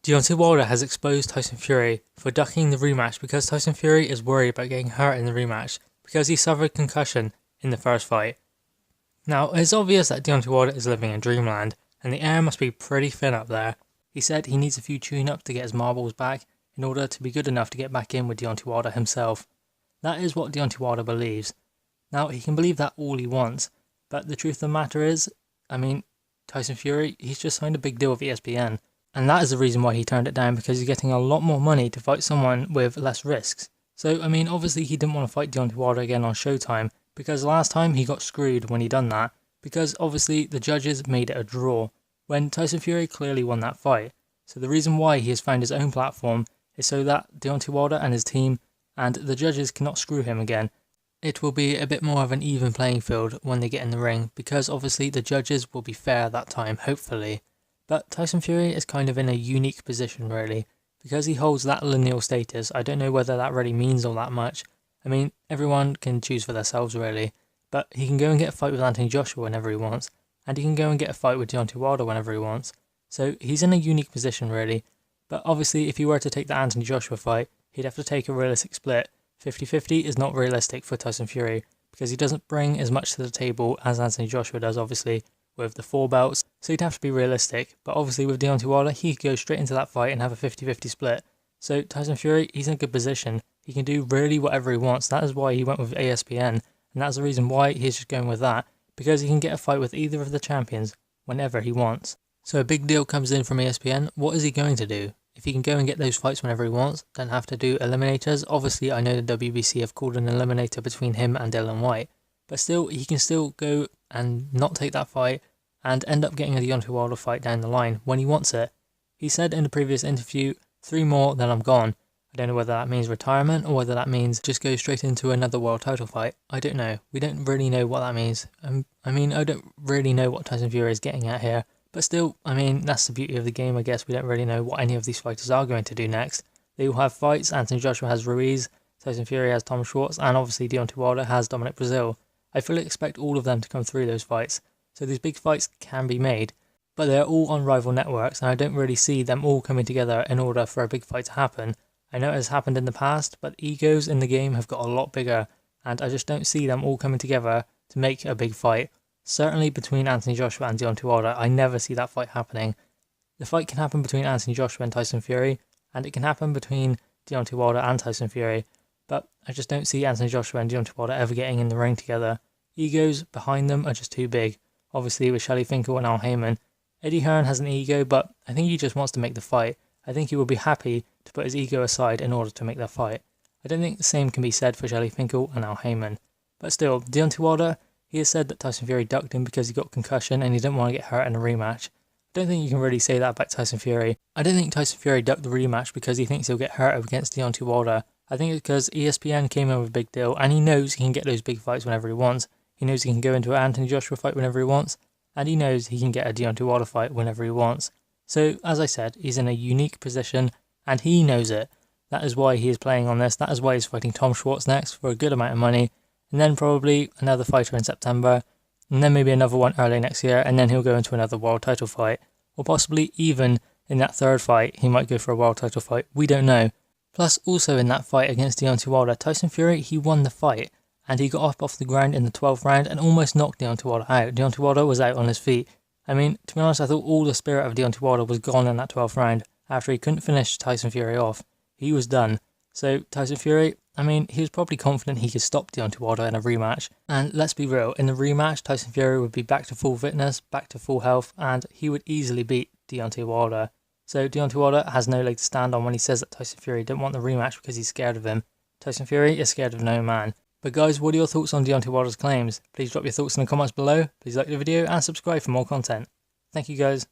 Deontay Wilder has exposed Tyson Fury for ducking the rematch because Tyson Fury is worried about getting hurt in the rematch because he suffered concussion in the first fight. Now, it's obvious that Deontay Wilder is living in dreamland, and the air must be pretty thin up there. He said he needs a few tune-ups to get his marbles back in order to be good enough to get back in with Deontay Wilder himself. That is what Deontay Wilder believes. Now, he can believe that all he wants, but the truth of the matter is, Tyson Fury, he's just signed a big deal with ESPN. And that is the reason why he turned it down, because he's getting a lot more money to fight someone with less risks. So, obviously he didn't want to fight Deontay Wilder again on Showtime, because last time he got screwed when he done that, because obviously the judges made it a draw, when Tyson Fury clearly won that fight. So the reason why he has found his own platform is so that Deontay Wilder and his team and the judges cannot screw him again. It will be a bit more of an even playing field when they get in the ring, because obviously the judges will be fair that time, hopefully. But Tyson Fury is kind of in a unique position, really, because he holds that lineal status. I don't know whether that really means all that much. Everyone can choose for themselves, really, but he can go and get a fight with Anthony Joshua whenever he wants, and he can go and get a fight with Deontay Wilder whenever he wants. So he's in a unique position, really. But obviously, if he were to take the Anthony Joshua fight, he'd have to take a realistic split. 50-50 is not realistic for Tyson Fury, because he doesn't bring as much to the table as Anthony Joshua does, obviously, with the 4 belts, so he'd have to be realistic. But obviously with Deontay Wilder, he could go straight into that fight and have a 50-50 split. So Tyson Fury, he's in a good position. He can do really whatever he wants. That is why he went with ESPN, and that's the reason why he's just going with that, because he can get a fight with either of the champions whenever he wants. So a big deal comes in from ESPN. What is he going to do? If he can go and get those fights whenever he wants, then have to do eliminators. Obviously, I know the WBC have called an eliminator between him and Dillian Whyte, but still, he can still go and not take that fight and end up getting a Deontay Wilder fight down the line when he wants it. He said in the previous interview, 3 more, then I'm gone. I don't know whether that means retirement or whether that means just go straight into another world title fight. I don't know. We don't really know what that means. I don't really know what Tyson Fury is getting at here. But still, that's the beauty of the game, I guess. We don't really know what any of these fighters are going to do next. They all have fights. Anthony Joshua has Ruiz, Tyson Fury has Tom Schwartz, and obviously Deontay Wilder has Dominic Breazeale. I fully expect all of them to come through those fights. So these big fights can be made, but they're all on rival networks, and I don't really see them all coming together in order for a big fight to happen. I know it has happened in the past, but egos in the game have got a lot bigger, and I just don't see them all coming together to make a big fight. Certainly between Anthony Joshua and Deontay Wilder, I never see that fight happening. The fight can happen between Anthony Joshua and Tyson Fury, and it can happen between Deontay Wilder and Tyson Fury, but I just don't see Anthony Joshua and Deontay Wilder ever getting in the ring together. Egos behind them are just too big. Obviously with Shelley Finkel and Al Heyman. Eddie Hearn has an ego, but I think he just wants to make the fight. I think he will be happy to put his ego aside in order to make that fight. I don't think the same can be said for Shelley Finkel and Al Heyman. But still, Deontay Wilder, he has said that Tyson Fury ducked him because he got concussion and he didn't want to get hurt in a rematch. I don't think you can really say that about Tyson Fury. I don't think Tyson Fury ducked the rematch because he thinks he'll get hurt against Deontay Wilder. I think it's because ESPN came in with a big deal, and he knows he can get those big fights whenever he wants. He knows he can go into an Anthony Joshua fight whenever he wants, and he knows he can get a Deontay Wilder fight whenever he wants. So, as I said, he's in a unique position, and he knows it. That is why he is playing on this. That is why he's fighting Tom Schwartz next for a good amount of money, and then probably another fighter in September, and then maybe another one early next year, and then he'll go into another world title fight. Or possibly even in that third fight, he might go for a world title fight. We don't know. Plus, also in that fight against Deontay Wilder, Tyson Fury, he won the fight, and he got up off the ground in the 12th round and almost knocked Deontay Wilder out. Deontay Wilder was out on his feet. To be honest, I thought all the spirit of Deontay Wilder was gone in that 12th round. After he couldn't finish Tyson Fury off, he was done. So Tyson Fury, he was probably confident he could stop Deontay Wilder in a rematch. And let's be real, in the rematch, Tyson Fury would be back to full fitness, back to full health, and he would easily beat Deontay Wilder. So Deontay Wilder has no leg to stand on when he says that Tyson Fury didn't want the rematch because he's scared of him. Tyson Fury is scared of no man. But guys, what are your thoughts on Deontay Wilder's claims? Please drop your thoughts in the comments below. Please like the video and subscribe for more content. Thank you guys.